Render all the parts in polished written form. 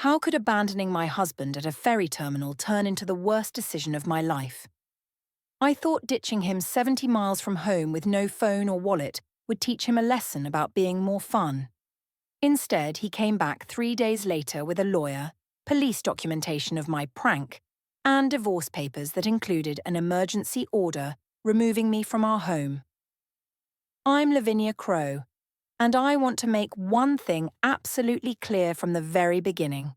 How could abandoning my husband at a ferry terminal turn into the worst decision of my life? I thought ditching him 70 miles from home with no phone or wallet would teach him a lesson about being more fun. Instead, he came back 3 days later with a lawyer, police documentation of my prank, and divorce papers that included an emergency order removing me from our home. I'm Lavinia Crowe, and I want to make one thing absolutely clear from the very beginning.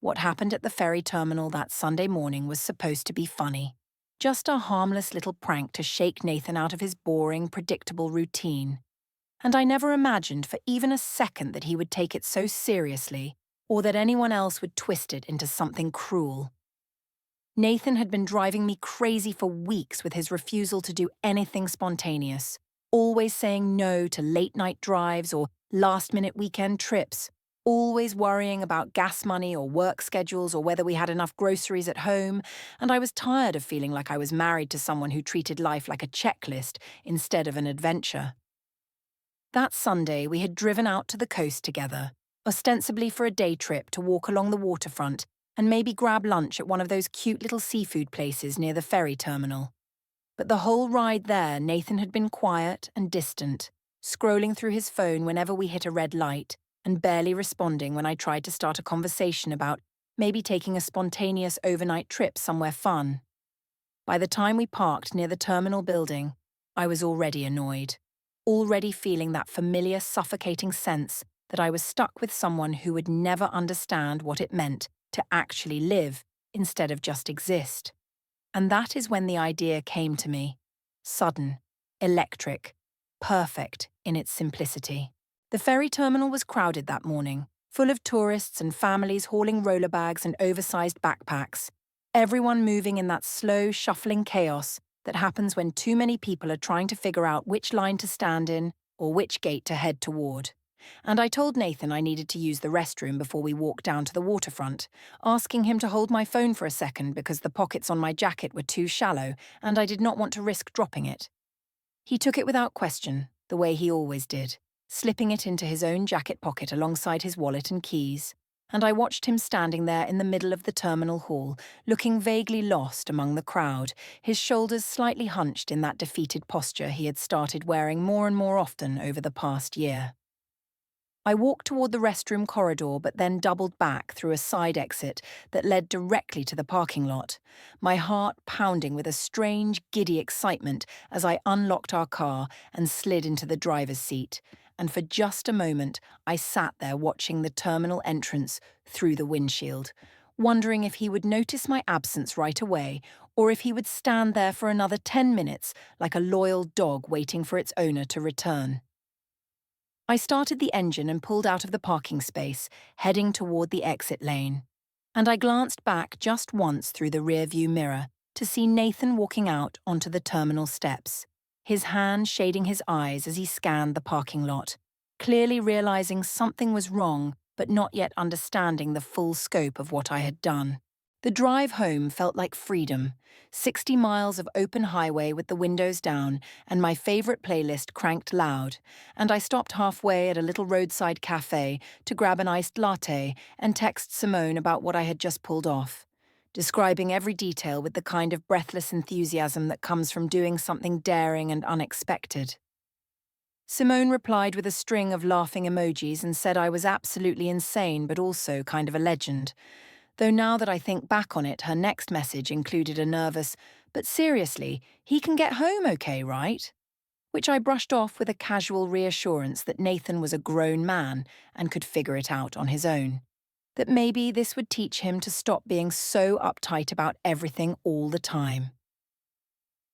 What happened at the ferry terminal that Sunday morning was supposed to be funny. Just a harmless little prank to shake Nathan out of his boring, predictable routine. And I never imagined for even a second that he would take it so seriously, or that anyone else would twist it into something cruel. Nathan had been driving me crazy for weeks with his refusal to do anything spontaneous, always saying no to late-night drives or last-minute weekend trips, always worrying about gas money or work schedules or whether we had enough groceries at home, and I was tired of feeling like I was married to someone who treated life like a checklist instead of an adventure. That Sunday, we had driven out to the coast together, ostensibly for a day trip to walk along the waterfront and maybe grab lunch at one of those cute little seafood places near the ferry terminal. But the whole ride there, Nathan had been quiet and distant, scrolling through his phone whenever we hit a red light and barely responding when I tried to start a conversation about maybe taking a spontaneous overnight trip somewhere fun. By the time we parked near the terminal building, I was already annoyed. Already feeling that familiar suffocating sense that I was stuck with someone who would never understand what it meant to actually live instead of just exist. And that is when the idea came to me. Sudden, electric, perfect in its simplicity. The ferry terminal was crowded that morning, full of tourists and families hauling roller bags and oversized backpacks, everyone moving in that slow, shuffling chaos that happens when too many people are trying to figure out which line to stand in or which gate to head toward. And I told Nathan I needed to use the restroom before we walked down to the waterfront, asking him to hold my phone for a second because the pockets on my jacket were too shallow and I did not want to risk dropping it. He took it without question, the way he always did, slipping it into his own jacket pocket alongside his wallet and keys, and I watched him standing there in the middle of the terminal hall, looking vaguely lost among the crowd, his shoulders slightly hunched in that defeated posture he had started wearing more and more often over the past year. I walked toward the restroom corridor but then doubled back through a side exit that led directly to the parking lot, my heart pounding with a strange, giddy excitement as I unlocked our car and slid into the driver's seat. And for just a moment, I sat there watching the terminal entrance through the windshield, wondering if he would notice my absence right away or if he would stand there for another 10 minutes like a loyal dog waiting for its owner to return. I started the engine and pulled out of the parking space, heading toward the exit lane. And I glanced back just once through the rearview mirror to see Nathan walking out onto the terminal steps, his hand shading his eyes as he scanned the parking lot, clearly realizing something was wrong but not yet understanding the full scope of what I had done. The drive home felt like freedom, 60 miles of open highway with the windows down and my favorite playlist cranked loud, and I stopped halfway at a little roadside cafe to grab an iced latte and text Simone about what I had just pulled off, describing every detail with the kind of breathless enthusiasm that comes from doing something daring and unexpected. Simone replied with a string of laughing emojis and said I was absolutely insane but also kind of a legend. Though now that I think back on it, her next message included a nervous, "But seriously, he can get home okay, right?" Which I brushed off with a casual reassurance that Nathan was a grown man and could figure it out on his own. That maybe this would teach him to stop being so uptight about everything all the time.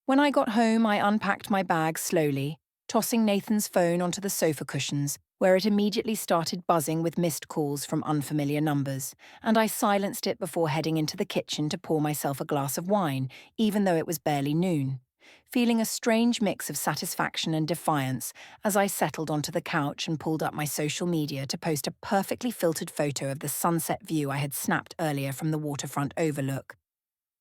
When I got home, I unpacked my bag slowly, tossing Nathan's phone onto the sofa cushions, where it immediately started buzzing with missed calls from unfamiliar numbers, and I silenced it before heading into the kitchen to pour myself a glass of wine, even though it was barely noon, feeling a strange mix of satisfaction and defiance as I settled onto the couch and pulled up my social media to post a perfectly filtered photo of the sunset view I had snapped earlier from the waterfront overlook.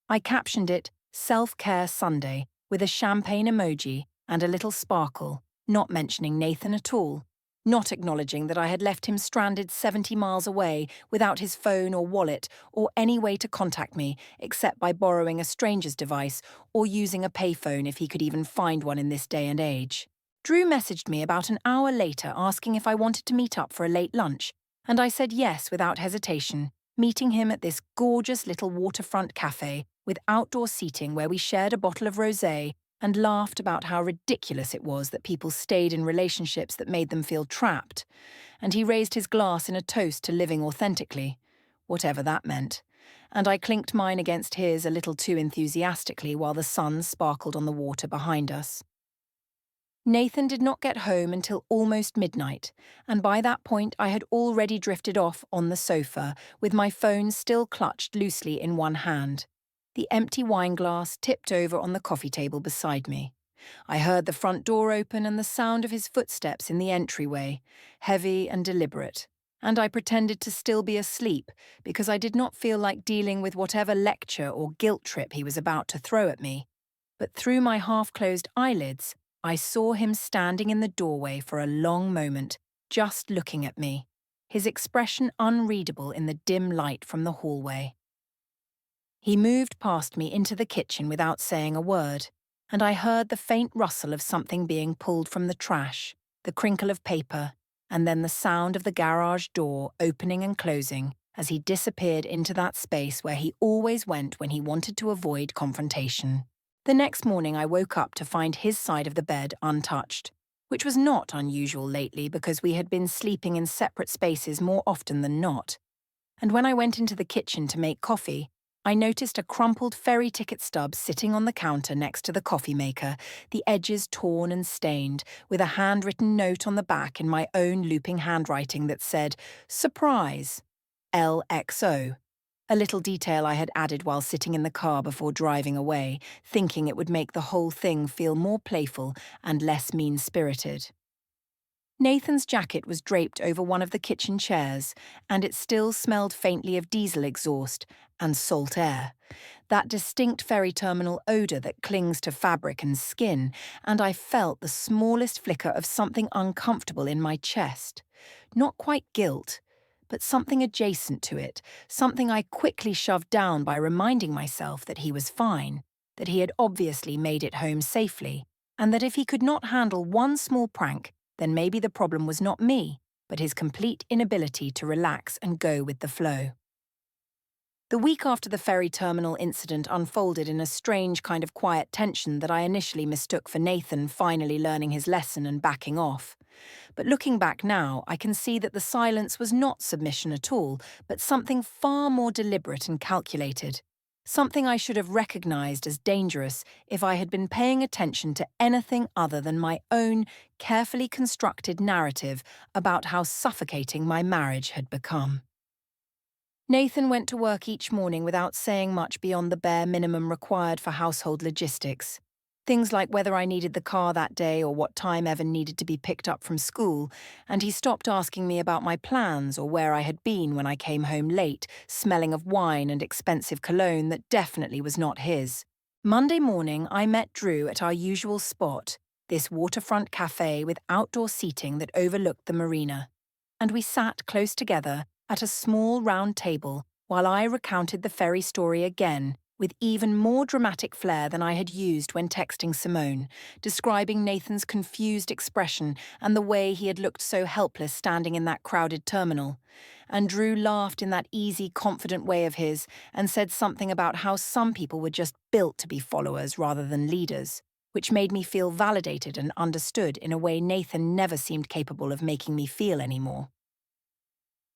I captioned it, "Self-Care Sunday," with a champagne emoji and a little sparkle, not mentioning Nathan at all, not acknowledging that I had left him stranded 70 miles away without his phone or wallet or any way to contact me except by borrowing a stranger's device or using a payphone if he could even find one in this day and age. Drew messaged me about an hour later asking if I wanted to meet up for a late lunch, and I said yes without hesitation, meeting him at this gorgeous little waterfront cafe with outdoor seating where we shared a bottle of rosé and laughed about how ridiculous it was that people stayed in relationships that made them feel trapped, and he raised his glass in a toast to living authentically, whatever that meant, and I clinked mine against his a little too enthusiastically while the sun sparkled on the water behind us. Nathan did not get home until almost midnight, and by that point I had already drifted off on the sofa, with my phone still clutched loosely in one hand. The empty wine glass tipped over on the coffee table beside me. I heard the front door open and the sound of his footsteps in the entryway, heavy and deliberate, and I pretended to still be asleep because I did not feel like dealing with whatever lecture or guilt trip he was about to throw at me. But through my half-closed eyelids, I saw him standing in the doorway for a long moment, just looking at me, his expression unreadable in the dim light from the hallway. He moved past me into the kitchen without saying a word, and I heard the faint rustle of something being pulled from the trash, the crinkle of paper, and then the sound of the garage door opening and closing as he disappeared into that space where he always went when he wanted to avoid confrontation. The next morning I woke up to find his side of the bed untouched, which was not unusual lately because we had been sleeping in separate spaces more often than not. And when I went into the kitchen to make coffee, I noticed a crumpled ferry ticket stub sitting on the counter next to the coffee maker, the edges torn and stained, with a handwritten note on the back in my own looping handwriting that said, "Surprise, LXO." A little detail I had added while sitting in the car before driving away, thinking it would make the whole thing feel more playful and less mean-spirited. Nathan's jacket was draped over one of the kitchen chairs, and it still smelled faintly of diesel exhaust and salt air, that distinct ferry terminal odour that clings to fabric and skin, and I felt the smallest flicker of something uncomfortable in my chest. Not quite guilt, but something adjacent to it, something I quickly shoved down by reminding myself that he was fine, that he had obviously made it home safely, and that if he could not handle one small prank, then maybe the problem was not me, but his complete inability to relax and go with the flow. The week after the ferry terminal incident unfolded in a strange kind of quiet tension that I initially mistook for Nathan finally learning his lesson and backing off. But looking back now, I can see that the silence was not submission at all, but something far more deliberate and calculated. Something I should have recognized as dangerous if I had been paying attention to anything other than my own carefully constructed narrative about how suffocating my marriage had become. Nathan went to work each morning without saying much beyond the bare minimum required for household logistics. Things like whether I needed the car that day or what time Evan needed to be picked up from school, and he stopped asking me about my plans or where I had been when I came home late, smelling of wine and expensive cologne that definitely was not his. Monday morning, I met Drew at our usual spot, this waterfront cafe with outdoor seating that overlooked the marina, and we sat close together at a small round table while I recounted the ferry story again, with even more dramatic flair than I had used when texting Simone, describing Nathan's confused expression and the way he had looked so helpless standing in that crowded terminal. And Drew laughed in that easy, confident way of his and said something about how some people were just built to be followers rather than leaders, which made me feel validated and understood in a way Nathan never seemed capable of making me feel anymore.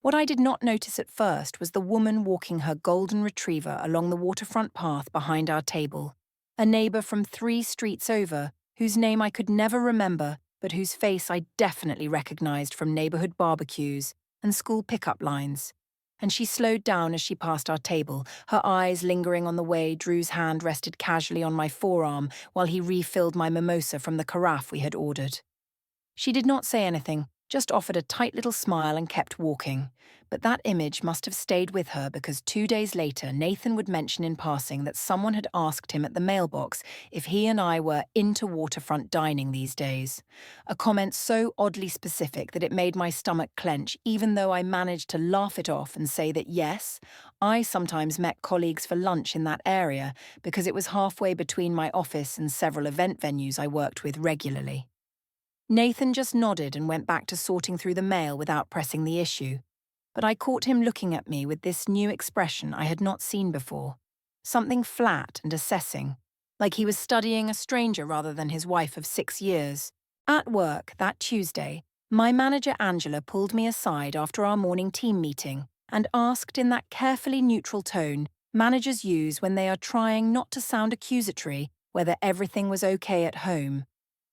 What I did not notice at first was the woman walking her golden retriever along the waterfront path behind our table, a neighbour from 3 streets over, whose name I could never remember, but whose face I definitely recognised from neighbourhood barbecues and school pickup lines. And she slowed down as she passed our table, her eyes lingering on the way Drew's hand rested casually on my forearm while he refilled my mimosa from the carafe we had ordered. She did not say anything, just offered a tight little smile and kept walking. But that image must have stayed with her because 2 days later, Nathan would mention in passing that someone had asked him at the mailbox if he and I were into waterfront dining these days. A comment so oddly specific that it made my stomach clench, even though I managed to laugh it off and say that yes, I sometimes met colleagues for lunch in that area because it was halfway between my office and several event venues I worked with regularly. Nathan just nodded and went back to sorting through the mail without pressing the issue. But I caught him looking at me with this new expression I had not seen before. Something flat and assessing, like he was studying a stranger rather than his wife of 6 years. At work that Tuesday, my manager Angela pulled me aside after our morning team meeting and asked in that carefully neutral tone managers use when they are trying not to sound accusatory whether everything was okay at home,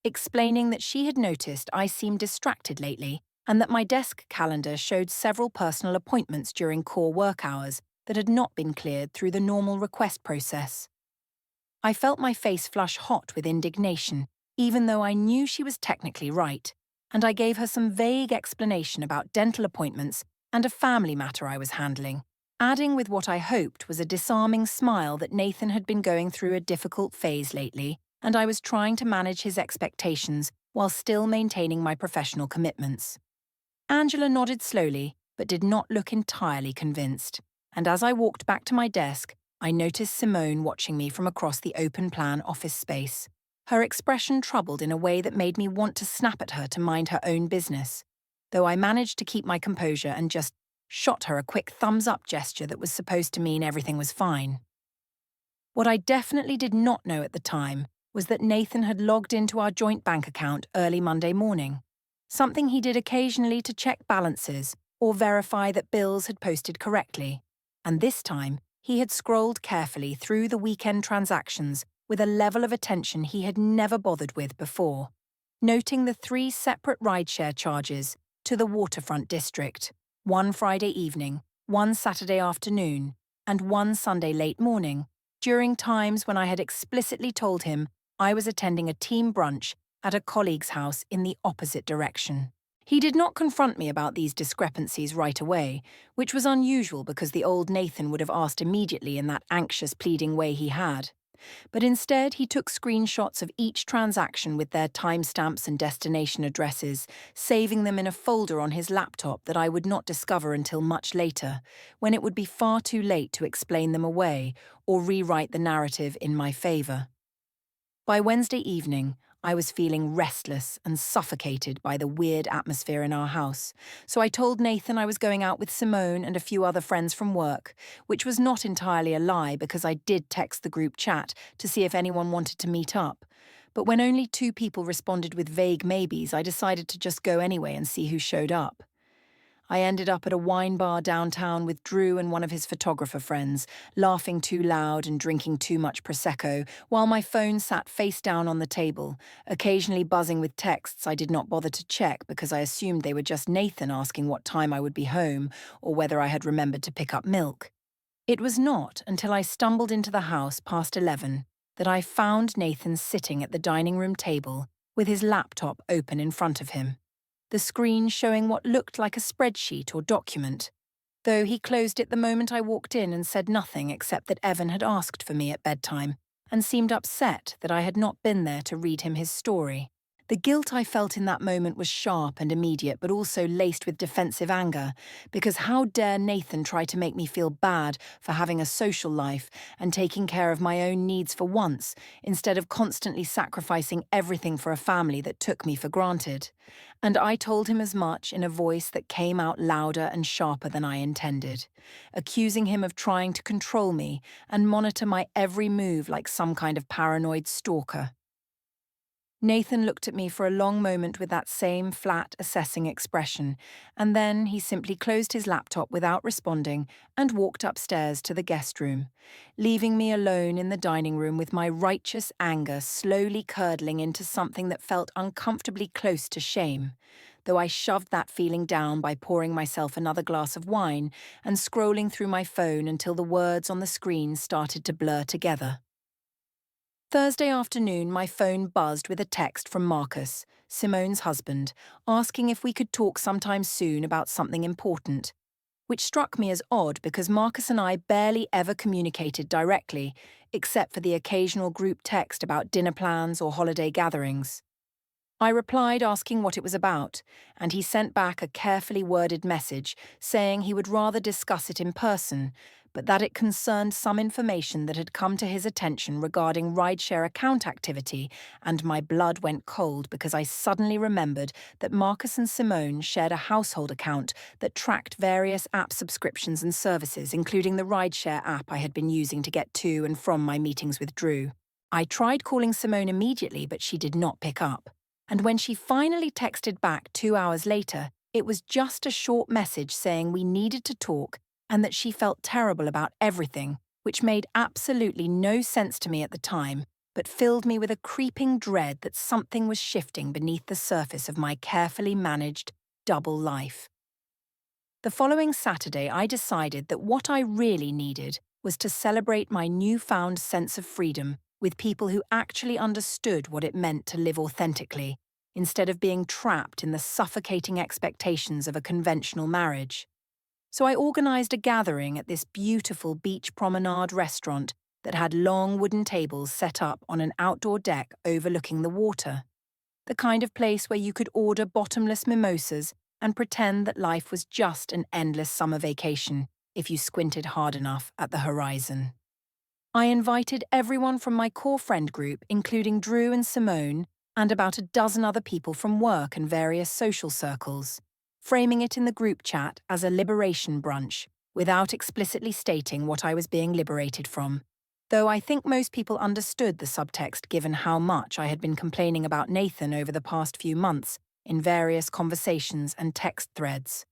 explaining that she had noticed I seemed distracted lately and that my desk calendar showed several personal appointments during core work hours that had not been cleared through the normal request process. I felt my face flush hot with indignation, even though I knew she was technically right, and I gave her some vague explanation about dental appointments and a family matter I was handling, adding with what I hoped was a disarming smile that Nathan had been going through a difficult phase lately, and I was trying to manage his expectations while still maintaining my professional commitments. Angela nodded slowly, but did not look entirely convinced, and as I walked back to my desk, I noticed Simone watching me from across the open-plan office space, her expression troubled in a way that made me want to snap at her to mind her own business, though I managed to keep my composure and just shot her a quick thumbs-up gesture that was supposed to mean everything was fine. What I definitely did not know at the time was that Nathan had logged into our joint bank account early Monday morning, something he did occasionally to check balances or verify that bills had posted correctly. And this time, he had scrolled carefully through the weekend transactions with a level of attention he had never bothered with before, noting the 3 separate rideshare charges to the waterfront district, one Friday evening, one Saturday afternoon, and one Sunday late morning, during times when I had explicitly told him I was attending a team brunch at a colleague's house in the opposite direction. He did not confront me about these discrepancies right away, which was unusual because the old Nathan would have asked immediately in that anxious, pleading way he had. But instead, he took screenshots of each transaction with their timestamps and destination addresses, saving them in a folder on his laptop that I would not discover until much later, when it would be far too late to explain them away or rewrite the narrative in my favor. By Wednesday evening, I was feeling restless and suffocated by the weird atmosphere in our house, so I told Nathan I was going out with Simone and a few other friends from work, which was not entirely a lie because I did text the group chat to see if anyone wanted to meet up. But when only 2 people responded with vague maybes, I decided to just go anyway and see who showed up. I ended up at a wine bar downtown with Drew and one of his photographer friends, laughing too loud and drinking too much Prosecco, while my phone sat face down on the table, occasionally buzzing with texts I did not bother to check because I assumed they were just Nathan asking what time I would be home or whether I had remembered to pick up milk. It was not until I stumbled into the house past 11 that I found Nathan sitting at the dining room table with his laptop open in front of him, the screen showing what looked like a spreadsheet or document, though he closed it the moment I walked in and said nothing except that Evan had asked for me at bedtime and seemed upset that I had not been there to read him his story. The guilt I felt in that moment was sharp and immediate, but also laced with defensive anger, because how dare Nathan try to make me feel bad for having a social life and taking care of my own needs for once, instead of constantly sacrificing everything for a family that took me for granted. And I told him as much in a voice that came out louder and sharper than I intended, accusing him of trying to control me and monitor my every move like some kind of paranoid stalker. Nathan looked at me for a long moment with that same flat, assessing expression, and then he simply closed his laptop without responding and walked upstairs to the guest room, leaving me alone in the dining room with my righteous anger slowly curdling into something that felt uncomfortably close to shame, though I shoved that feeling down by pouring myself another glass of wine and scrolling through my phone until the words on the screen started to blur together. Thursday afternoon, my phone buzzed with a text from Marcus, Simone's husband, asking if we could talk sometime soon about something important, which struck me as odd because Marcus and I barely ever communicated directly, except for the occasional group text about dinner plans or holiday gatherings. I replied asking what it was about, and he sent back a carefully worded message saying he would rather discuss it in person, but that it concerned some information that had come to his attention regarding rideshare account activity, and my blood went cold because I suddenly remembered that Marcus and Simone shared a household account that tracked various app subscriptions and services, including the rideshare app I had been using to get to and from my meetings with Drew. I tried calling Simone immediately, but she did not pick up. And when she finally texted back 2 hours later, it was just a short message saying we needed to talk and that she felt terrible about everything, which made absolutely no sense to me at the time, but filled me with a creeping dread that something was shifting beneath the surface of my carefully managed double life. The following Saturday, I decided that what I really needed was to celebrate my newfound sense of freedom with people who actually understood what it meant to live authentically, instead of being trapped in the suffocating expectations of a conventional marriage. So I organised a gathering at this beautiful beach promenade restaurant that had long wooden tables set up on an outdoor deck overlooking the water. The kind of place where you could order bottomless mimosas and pretend that life was just an endless summer vacation if you squinted hard enough at the horizon. I invited everyone from my core friend group, including Drew and Simone, and about a dozen other people from work and various social circles, framing it in the group chat as a liberation brunch, without explicitly stating what I was being liberated from, though I think most people understood the subtext given how much I had been complaining about Nathan over the past few months in various conversations and text threads.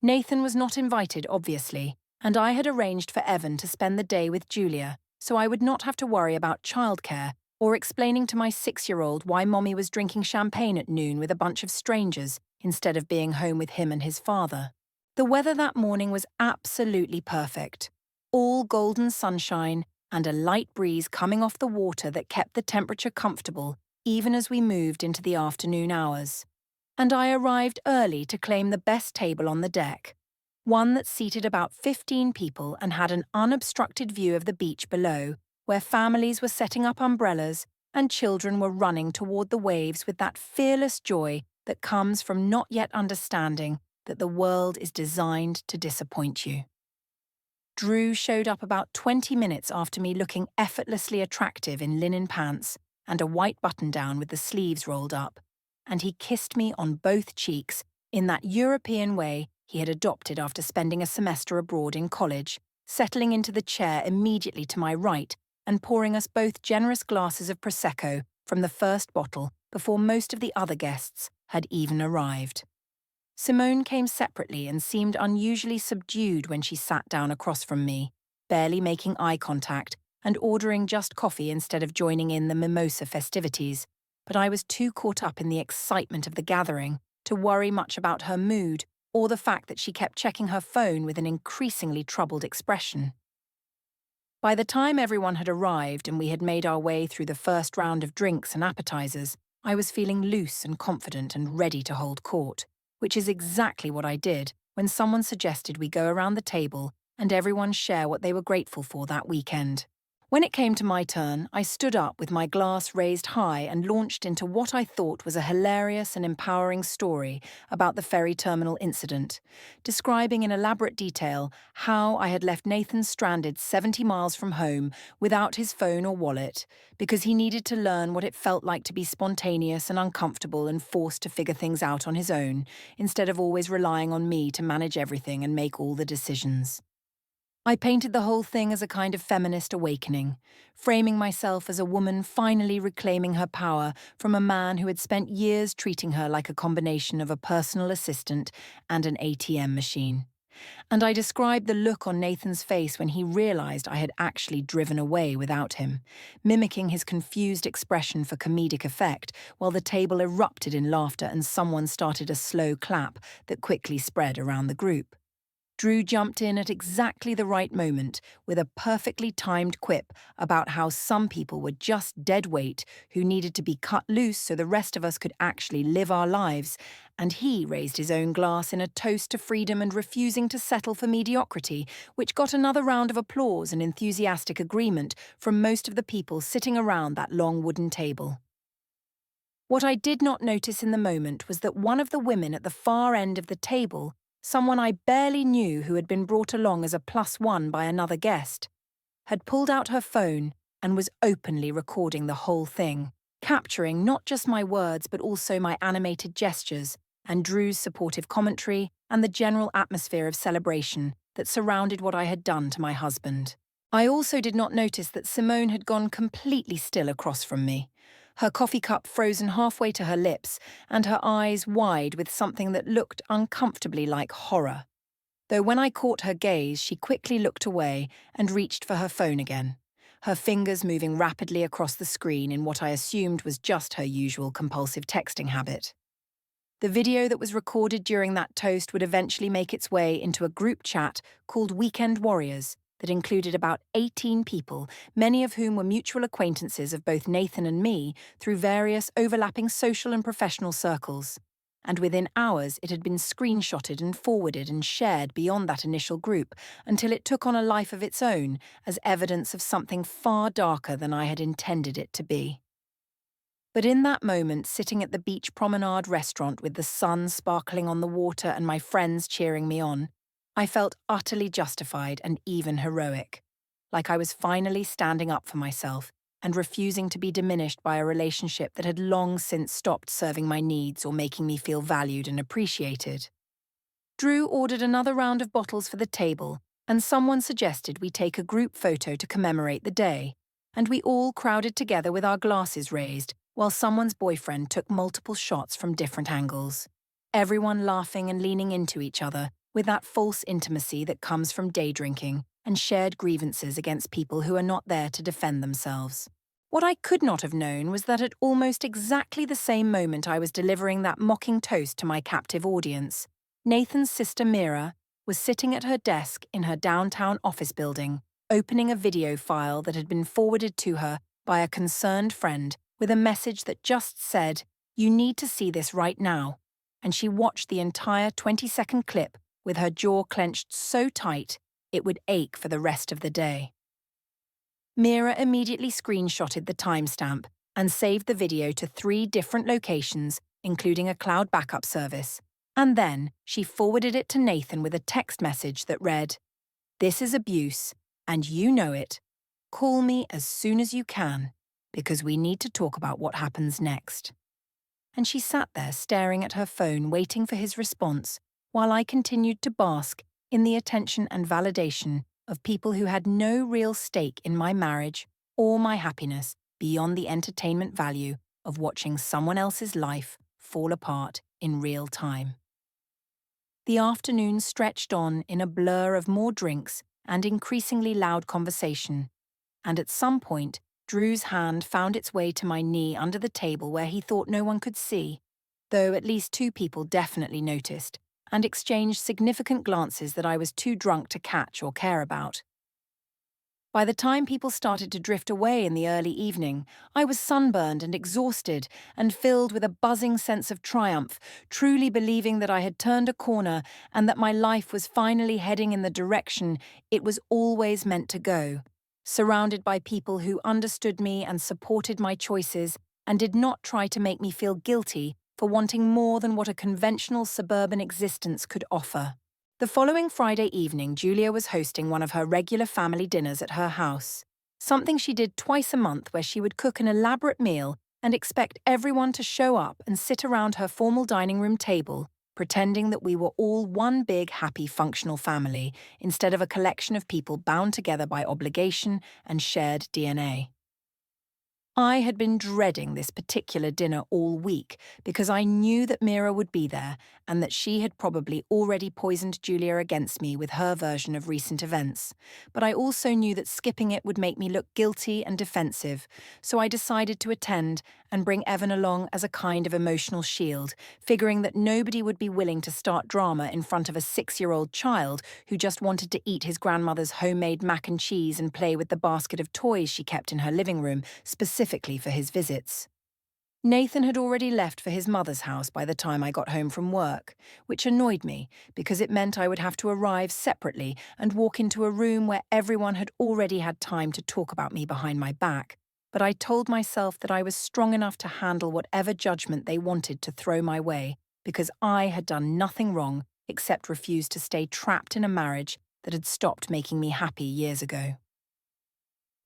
Nathan was not invited, obviously, and I had arranged for Evan to spend the day with Julia, so I would not have to worry about childcare or explaining to my 6-year-old why Mommy was drinking champagne at noon with a bunch of strangers instead of being home with him and his father. The weather that morning was absolutely perfect. All golden sunshine and a light breeze coming off the water that kept the temperature comfortable even as we moved into the afternoon hours. And I arrived early to claim the best table on the deck, one that seated about 15 people and had an unobstructed view of the beach below, where families were setting up umbrellas and children were running toward the waves with that fearless joy that comes from not yet understanding that the world is designed to disappoint you. Drew showed up about 20 minutes after me, looking effortlessly attractive in linen pants and a white button-down with the sleeves rolled up, and he kissed me on both cheeks in that European way he had adopted after spending a semester abroad in college, settling into the chair immediately to my right and pouring us both generous glasses of Prosecco from the first bottle before most of the other guests had even arrived. Simone came separately and seemed unusually subdued when she sat down across from me, barely making eye contact and ordering just coffee instead of joining in the mimosa festivities, but I was too caught up in the excitement of the gathering to worry much about her mood or the fact that she kept checking her phone with an increasingly troubled expression. By the time everyone had arrived and we had made our way through the first round of drinks and appetizers, I was feeling loose and confident and ready to hold court, which is exactly what I did when someone suggested we go around the table and everyone share what they were grateful for that weekend. When it came to my turn, I stood up with my glass raised high and launched into what I thought was a hilarious and empowering story about the ferry terminal incident, describing in elaborate detail how I had left Nathan stranded 70 miles from home without his phone or wallet because he needed to learn what it felt like to be spontaneous and uncomfortable and forced to figure things out on his own, instead of always relying on me to manage everything and make all the decisions. I painted the whole thing as a kind of feminist awakening, framing myself as a woman finally reclaiming her power from a man who had spent years treating her like a combination of a personal assistant and an ATM machine. And I described the look on Nathan's face when he realized I had actually driven away without him, mimicking his confused expression for comedic effect while the table erupted in laughter and someone started a slow clap that quickly spread around the group. Drew jumped in at exactly the right moment with a perfectly timed quip about how some people were just dead weight who needed to be cut loose so the rest of us could actually live our lives, and he raised his own glass in a toast to freedom and refusing to settle for mediocrity, which got another round of applause and enthusiastic agreement from most of the people sitting around that long wooden table. What I did not notice in the moment was that one of the women at the far end of the table, someone I barely knew who had been brought along as a +1 by another guest, had pulled out her phone and was openly recording the whole thing, capturing not just my words but also my animated gestures and Drew's supportive commentary and the general atmosphere of celebration that surrounded what I had done to my husband. I also did not notice that Simone had gone completely still across from me, her coffee cup frozen halfway to her lips and her eyes wide with something that looked uncomfortably like horror. Though when I caught her gaze, she quickly looked away and reached for her phone again, her fingers moving rapidly across the screen in what I assumed was just her usual compulsive texting habit. The video that was recorded during that toast would eventually make its way into a group chat called Weekend Warriors that included about 18 people, many of whom were mutual acquaintances of both Nathan and me through various overlapping social and professional circles. And within hours, it had been screenshotted and forwarded and shared beyond that initial group until it took on a life of its own as evidence of something far darker than I had intended it to be. But in that moment, sitting at the beach promenade restaurant with the sun sparkling on the water and my friends cheering me on, I felt utterly justified and even heroic, like I was finally standing up for myself and refusing to be diminished by a relationship that had long since stopped serving my needs or making me feel valued and appreciated. Drew ordered another round of bottles for the table, and someone suggested we take a group photo to commemorate the day, and we all crowded together with our glasses raised, while someone's boyfriend took multiple shots from different angles. Everyone laughing and leaning into each other, with that false intimacy that comes from day drinking and shared grievances against people who are not there to defend themselves. What I could not have known was that at almost exactly the same moment I was delivering that mocking toast to my captive audience, Nathan's sister Mira was sitting at her desk in her downtown office building, opening a video file that had been forwarded to her by a concerned friend with a message that just said, "You need to see this right now," and she watched the entire 20-second clip with her jaw clenched so tight it would ache for the rest of the day. Mira immediately screenshotted the timestamp and saved the video to 3 different locations, including a cloud backup service, and then she forwarded it to Nathan with a text message that read, "This is abuse, and you know it. Call me as soon as you can, because we need to talk about what happens next." And she sat there staring at her phone waiting for his response, while I continued to bask in the attention and validation of people who had no real stake in my marriage or my happiness beyond the entertainment value of watching someone else's life fall apart in real time. The afternoon stretched on in a blur of more drinks and increasingly loud conversation, and at some point, Drew's hand found its way to my knee under the table where he thought no one could see, though at least 2 people definitely noticed, and exchanged significant glances that I was too drunk to catch or care about. By the time people started to drift away in the early evening, I was sunburned and exhausted and filled with a buzzing sense of triumph, truly believing that I had turned a corner and that my life was finally heading in the direction it was always meant to go, surrounded by people who understood me and supported my choices and did not try to make me feel guilty for wanting more than what a conventional suburban existence could offer. The following Friday evening, Julia was hosting one of her regular family dinners at her house, something she did twice a month where she would cook an elaborate meal and expect everyone to show up and sit around her formal dining room table, pretending that we were all one big, happy, functional family instead of a collection of people bound together by obligation and shared DNA. I had been dreading this particular dinner all week because I knew that Mira would be there and that she had probably already poisoned Julia against me with her version of recent events. But I also knew that skipping it would make me look guilty and defensive, so I decided to attend and bring Evan along as a kind of emotional shield, figuring that nobody would be willing to start drama in front of a 6-year-old child who just wanted to eat his grandmother's homemade mac and cheese and play with the basket of toys she kept in her living room, specifically for his visits. Nathan had already left for his mother's house by the time I got home from work, which annoyed me because it meant I would have to arrive separately and walk into a room where everyone had already had time to talk about me behind my back. But I told myself that I was strong enough to handle whatever judgment they wanted to throw my way because I had done nothing wrong except refuse to stay trapped in a marriage that had stopped making me happy years ago.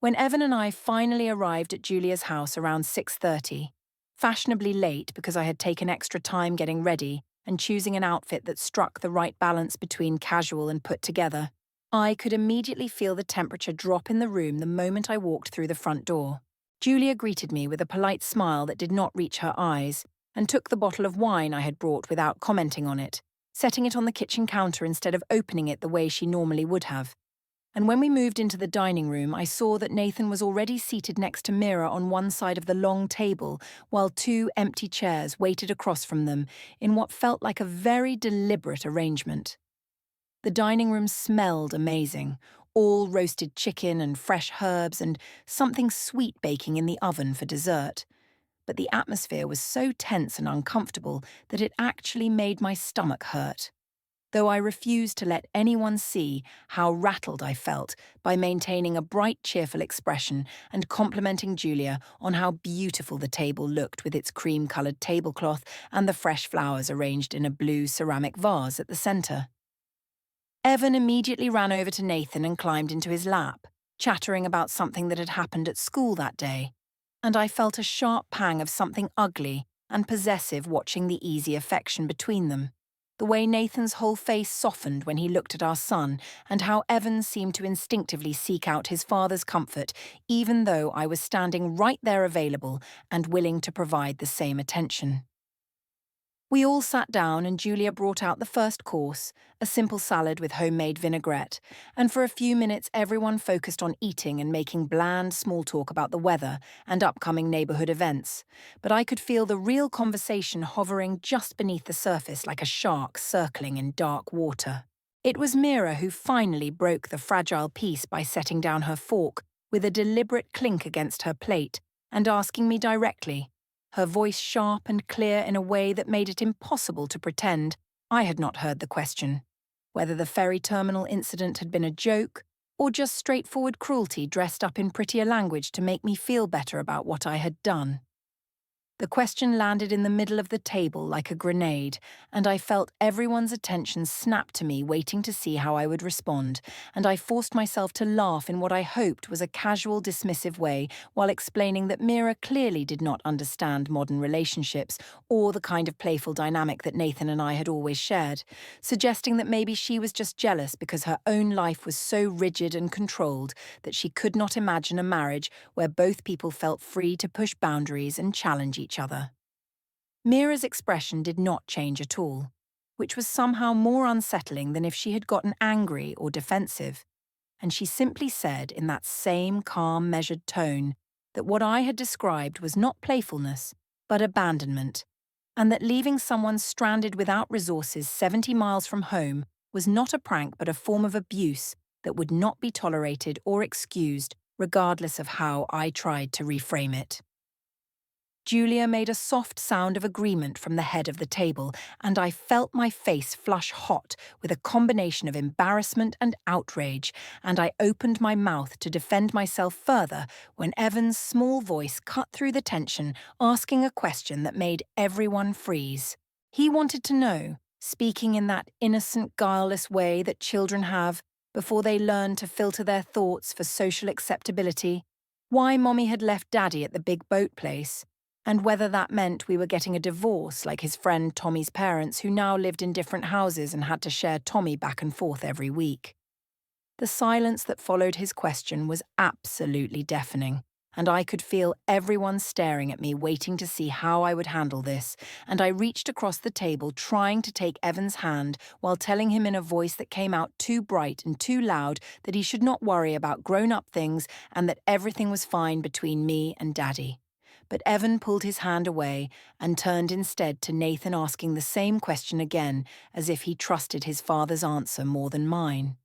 When Evan and I finally arrived at Julia's house around 6:30, fashionably late because I had taken extra time getting ready and choosing an outfit that struck the right balance between casual and put together, I could immediately feel the temperature drop in the room the moment I walked through the front door. Julia greeted me with a polite smile that did not reach her eyes and took the bottle of wine I had brought without commenting on it, setting it on the kitchen counter instead of opening it the way she normally would have. And when we moved into the dining room, I saw that Nathan was already seated next to Mira on one side of the long table, while 2 empty chairs waited across from them in what felt like a very deliberate arrangement. The dining room smelled amazing, all roasted chicken and fresh herbs and something sweet baking in the oven for dessert. But the atmosphere was so tense and uncomfortable that it actually made my stomach hurt, though I refused to let anyone see how rattled I felt by maintaining a bright, cheerful expression and complimenting Julia on how beautiful the table looked with its cream-coloured tablecloth and the fresh flowers arranged in a blue ceramic vase at the centre. Evan immediately ran over to Nathan and climbed into his lap, chattering about something that had happened at school that day, and I felt a sharp pang of something ugly and possessive watching the easy affection between them. The way Nathan's whole face softened when he looked at our son, and how Evan seemed to instinctively seek out his father's comfort, even though I was standing right there available and willing to provide the same attention. We all sat down and Julia brought out the first course, a simple salad with homemade vinaigrette, and for a few minutes everyone focused on eating and making bland small talk about the weather and upcoming neighbourhood events, but I could feel the real conversation hovering just beneath the surface like a shark circling in dark water. It was Mira who finally broke the fragile peace by setting down her fork with a deliberate clink against her plate and asking me directly, her voice sharp and clear in a way that made it impossible to pretend I had not heard the question, whether the ferry terminal incident had been a joke or just straightforward cruelty dressed up in prettier language to make me feel better about what I had done. The question landed in the middle of the table like a grenade, and I felt everyone's attention snap to me waiting to see how I would respond, and I forced myself to laugh in what I hoped was a casual, dismissive way while explaining that Mira clearly did not understand modern relationships or the kind of playful dynamic that Nathan and I had always shared, suggesting that maybe she was just jealous because her own life was so rigid and controlled that she could not imagine a marriage where both people felt free to push boundaries and challenge each other. Mira's expression did not change at all, which was somehow more unsettling than if she had gotten angry or defensive, and she simply said in that same calm, measured tone that what I had described was not playfulness, but abandonment, and that leaving someone stranded without resources 70 miles from home was not a prank but a form of abuse that would not be tolerated or excused regardless of how I tried to reframe it. Julia made a soft sound of agreement from the head of the table, and I felt my face flush hot with a combination of embarrassment and outrage, and I opened my mouth to defend myself further when Evan's small voice cut through the tension, asking a question that made everyone freeze. He wanted to know, speaking in that innocent, guileless way that children have before they learn to filter their thoughts for social acceptability, why Mommy had left Daddy at the big boat place, and whether that meant we were getting a divorce like his friend Tommy's parents who now lived in different houses and had to share Tommy back and forth every week. The silence that followed his question was absolutely deafening, and I could feel everyone staring at me, waiting to see how I would handle this, and I reached across the table trying to take Evan's hand while telling him in a voice that came out too bright and too loud that he should not worry about grown-up things and that everything was fine between me and Daddy. But Evan pulled his hand away and turned instead to Nathan, asking the same question again, as if he trusted his father's answer more than mine.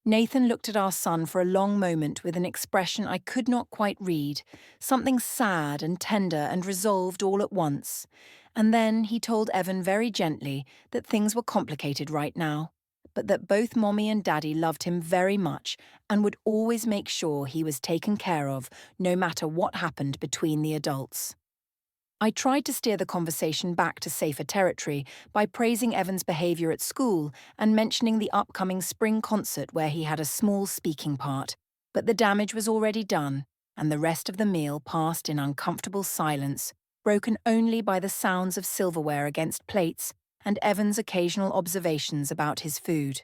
Nathan looked at our son for a long moment with an expression I could not quite read, something sad and tender and resolved all at once. And then he told Evan very gently that things were complicated right now, but that both Mommy and Daddy loved him very much and would always make sure he was taken care of, no matter what happened between the adults. I tried to steer the conversation back to safer territory by praising Evan's behavior at school and mentioning the upcoming spring concert where he had a small speaking part, but the damage was already done, and the rest of the meal passed in uncomfortable silence, broken only by the sounds of silverware against plates and Evan's occasional observations about his food.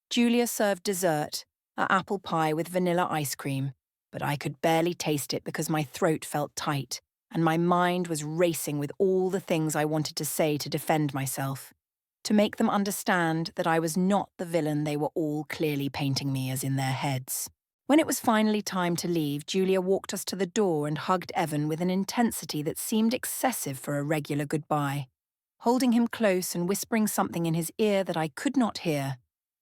Julia served dessert, an apple pie with vanilla ice cream, but I could barely taste it because my throat felt tight, and my mind was racing with all the things I wanted to say to defend myself, to make them understand that I was not the villain they were all clearly painting me as in their heads. When it was finally time to leave, Julia walked us to the door and hugged Evan with an intensity that seemed excessive for a regular goodbye, holding him close and whispering something in his ear that I could not hear.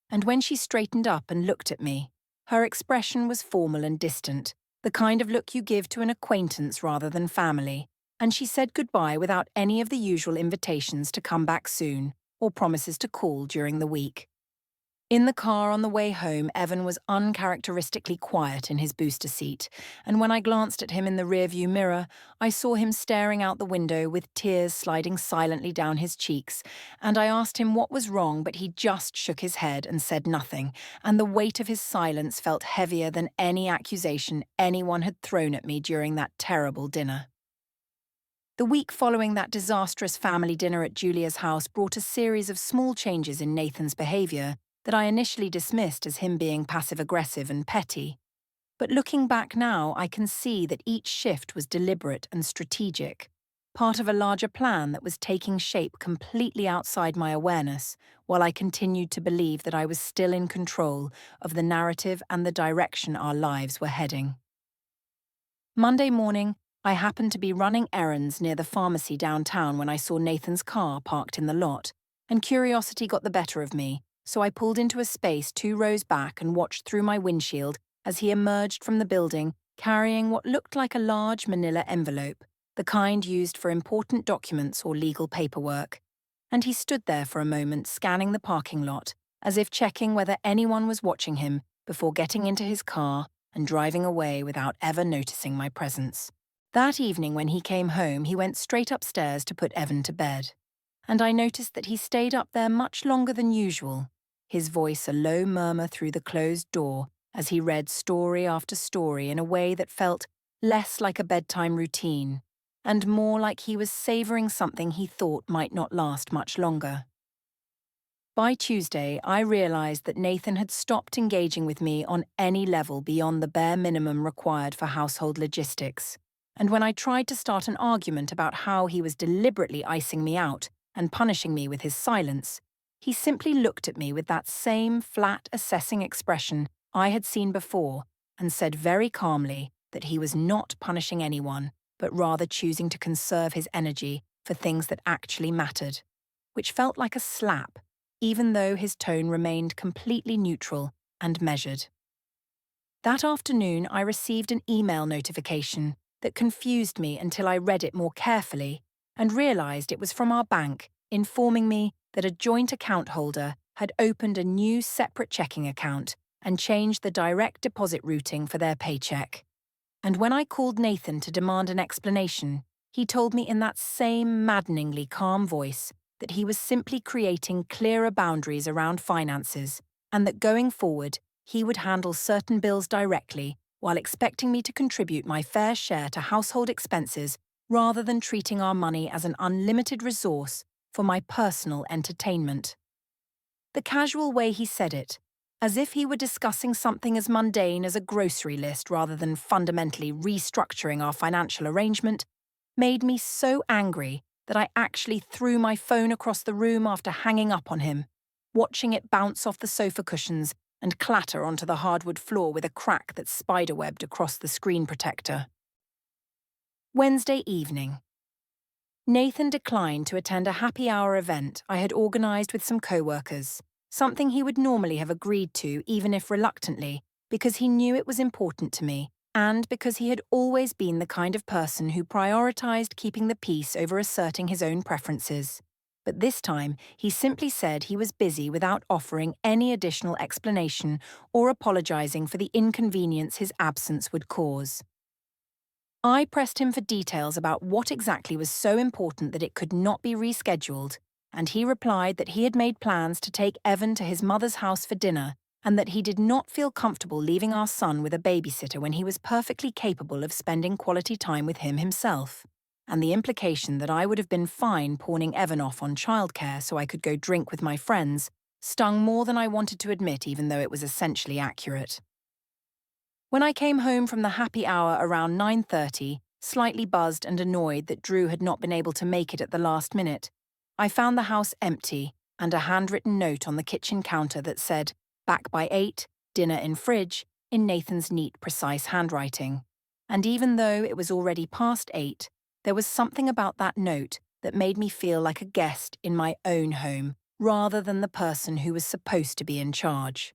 And when she straightened up and looked at me, her expression was formal and distant, the kind of look you give to an acquaintance rather than family, and she said goodbye without any of the usual invitations to come back soon or promises to call during the week. In the car on the way home, Evan was uncharacteristically quiet in his booster seat, and when I glanced at him in the rearview mirror, I saw him staring out the window with tears sliding silently down his cheeks, and I asked him what was wrong, but he just shook his head and said nothing, and the weight of his silence felt heavier than any accusation anyone had thrown at me during that terrible dinner. The week following that disastrous family dinner at Julia's house brought a series of small changes in Nathan's behavior that I initially dismissed as him being passive-aggressive and petty. But looking back now, I can see that each shift was deliberate and strategic, part of a larger plan that was taking shape completely outside my awareness, while I continued to believe that I was still in control of the narrative and the direction our lives were heading. Monday morning, I happened to be running errands near the pharmacy downtown when I saw Nathan's car parked in the lot, and curiosity got the better of me, so I pulled into a space 2 rows back and watched through my windshield as he emerged from the building carrying what looked like a large manila envelope, the kind used for important documents or legal paperwork. And he stood there for a moment scanning the parking lot, as if checking whether anyone was watching him before getting into his car and driving away without ever noticing my presence. That evening when he came home, he went straight upstairs to put Evan to bed. And I noticed that he stayed up there much longer than usual, his voice a low murmur through the closed door as he read story after story in a way that felt less like a bedtime routine and more like he was savouring something he thought might not last much longer. By Tuesday, I realised that Nathan had stopped engaging with me on any level beyond the bare minimum required for household logistics, and when I tried to start an argument about how he was deliberately icing me out and punishing me with his silence, he simply looked at me with that same flat, assessing expression I had seen before and said very calmly that he was not punishing anyone, but rather choosing to conserve his energy for things that actually mattered, which felt like a slap, even though his tone remained completely neutral and measured. That afternoon, I received an email notification that confused me until I read it more carefully and realised it was from our bank, informing me that a joint account holder had opened a new separate checking account and changed the direct deposit routing for their paycheck. And when I called Nathan to demand an explanation, he told me in that same maddeningly calm voice that he was simply creating clearer boundaries around finances and that going forward, he would handle certain bills directly while expecting me to contribute my fair share to household expenses rather than treating our money as an unlimited resource for my personal entertainment. The casual way he said it, as if he were discussing something as mundane as a grocery list rather than fundamentally restructuring our financial arrangement, made me so angry that I actually threw my phone across the room after hanging up on him, watching it bounce off the sofa cushions and clatter onto the hardwood floor with a crack that spiderwebbed across the screen protector. Wednesday evening. Nathan declined to attend a happy hour event I had organised with some co-workers, something he would normally have agreed to even if reluctantly, because he knew it was important to me, and because he had always been the kind of person who prioritised keeping the peace over asserting his own preferences. But this time, he simply said he was busy without offering any additional explanation or apologising for the inconvenience his absence would cause. I pressed him for details about what exactly was so important that it could not be rescheduled, and he replied that he had made plans to take Evan to his mother's house for dinner and that he did not feel comfortable leaving our son with a babysitter when he was perfectly capable of spending quality time with him himself, and the implication that I would have been fine pawning Evan off on childcare so I could go drink with my friends stung more than I wanted to admit, even though it was essentially accurate. When I came home from the happy hour around 9:30, slightly buzzed and annoyed that Drew had not been able to make it at the last minute, I found the house empty and a handwritten note on the kitchen counter that said, "Back by 8, dinner in fridge," in Nathan's neat, precise handwriting. And even though it was already past 8, there was something about that note that made me feel like a guest in my own home rather than the person who was supposed to be in charge.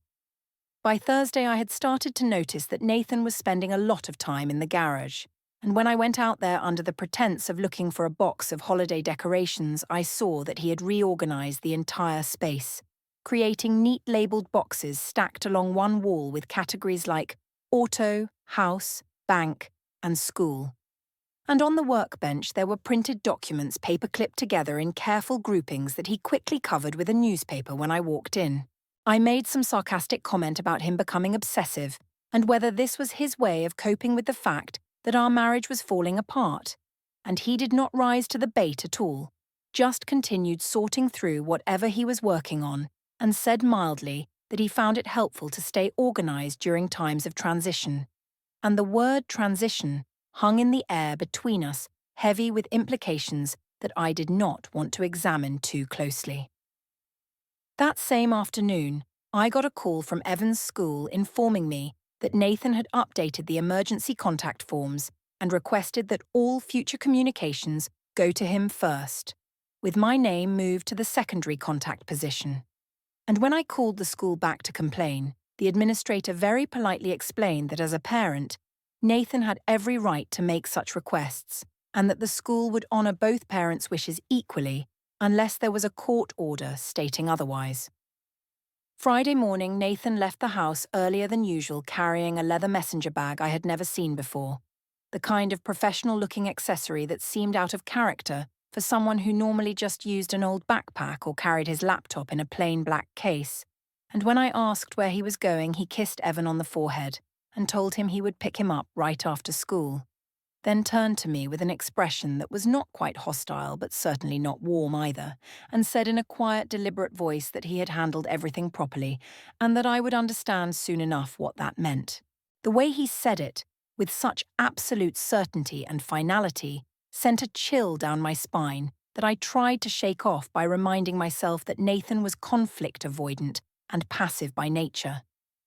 By Thursday, I had started to notice that Nathan was spending a lot of time in the garage, and when I went out there under the pretense of looking for a box of holiday decorations, I saw that he had reorganized the entire space, creating neat labeled boxes stacked along one wall with categories like auto, house, bank, and school. And on the workbench, there were printed documents paper-clipped together in careful groupings that he quickly covered with a newspaper when I walked in. I made some sarcastic comment about him becoming obsessive and whether this was his way of coping with the fact that our marriage was falling apart, and he did not rise to the bait at all, just continued sorting through whatever he was working on and said mildly that he found it helpful to stay organised during times of transition. And the word transition hung in the air between us, heavy with implications that I did not want to examine too closely. That same afternoon, I got a call from Evan's school informing me that Nathan had updated the emergency contact forms and requested that all future communications go to him first, with my name moved to the secondary contact position. And when I called the school back to complain, the administrator very politely explained that as a parent, Nathan had every right to make such requests, and that the school would honour both parents' wishes equally unless there was a court order stating otherwise. Friday morning, Nathan left the house earlier than usual carrying a leather messenger bag I had never seen before, the kind of professional-looking accessory that seemed out of character for someone who normally just used an old backpack or carried his laptop in a plain black case. And when I asked where he was going, he kissed Evan on the forehead and told him he would pick him up right after school, then turned to me with an expression that was not quite hostile but certainly not warm either, and said in a quiet, deliberate voice that he had handled everything properly and that I would understand soon enough what that meant. The way he said it, with such absolute certainty and finality, sent a chill down my spine that I tried to shake off by reminding myself that Nathan was conflict avoidant and passive by nature,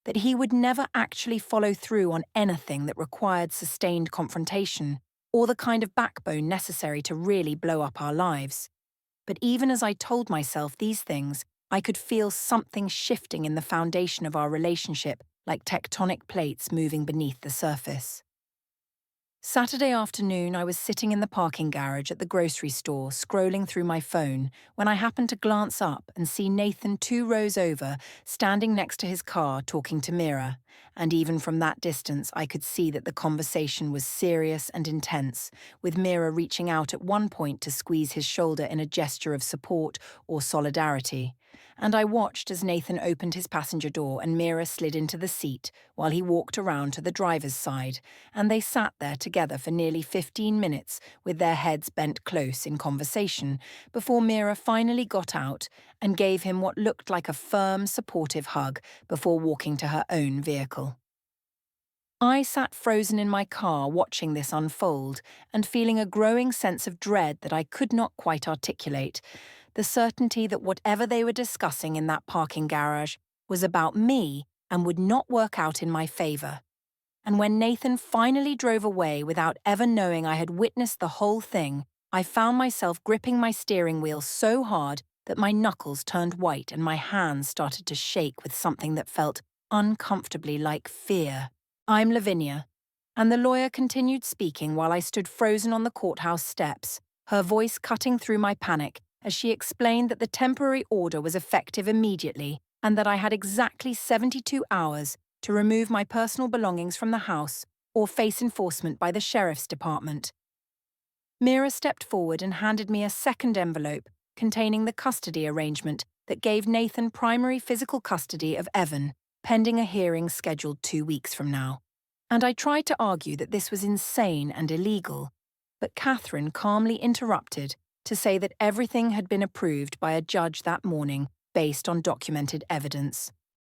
that he would never actually follow through on anything that required sustained confrontation or the kind of backbone necessary to really blow up our lives. But even as I told myself these things, I could feel something shifting in the foundation of our relationship, like tectonic plates moving beneath the surface. Saturday afternoon, I was sitting in the parking garage at the grocery store, scrolling through my phone, when I happened to glance up and see Nathan 2 rows over, standing next to his car talking to Mira, and even from that distance I could see that the conversation was serious and intense, with Mira reaching out at one point to squeeze his shoulder in a gesture of support or solidarity, and I watched as Nathan opened his passenger door and Mira slid into the seat while he walked around to the driver's side, and they sat there together for nearly 15 minutes with their heads bent close in conversation before Mira finally got out and gave him what looked like a firm, supportive hug before walking to her own vehicle. I sat frozen in my car watching this unfold and feeling a growing sense of dread that I could not quite articulate, the certainty that whatever they were discussing in that parking garage was about me and would not work out in my favor. And when Nathan finally drove away without ever knowing I had witnessed the whole thing, I found myself gripping my steering wheel so hard that my knuckles turned white and my hands started to shake with something that felt uncomfortably like fear. "I'm Lavinia," and the lawyer continued speaking while I stood frozen on the courthouse steps, her voice cutting through my panic as she explained that the temporary order was effective immediately and that I had exactly 72 hours to remove my personal belongings from the house or face enforcement by the sheriff's department. Mira stepped forward and handed me a second envelope containing the custody arrangement that gave Nathan primary physical custody of Evan, pending a hearing scheduled 2 weeks from now. And I tried to argue that this was insane and illegal, but Catherine calmly interrupted to say that everything had been approved by a judge that morning based on documented evidence.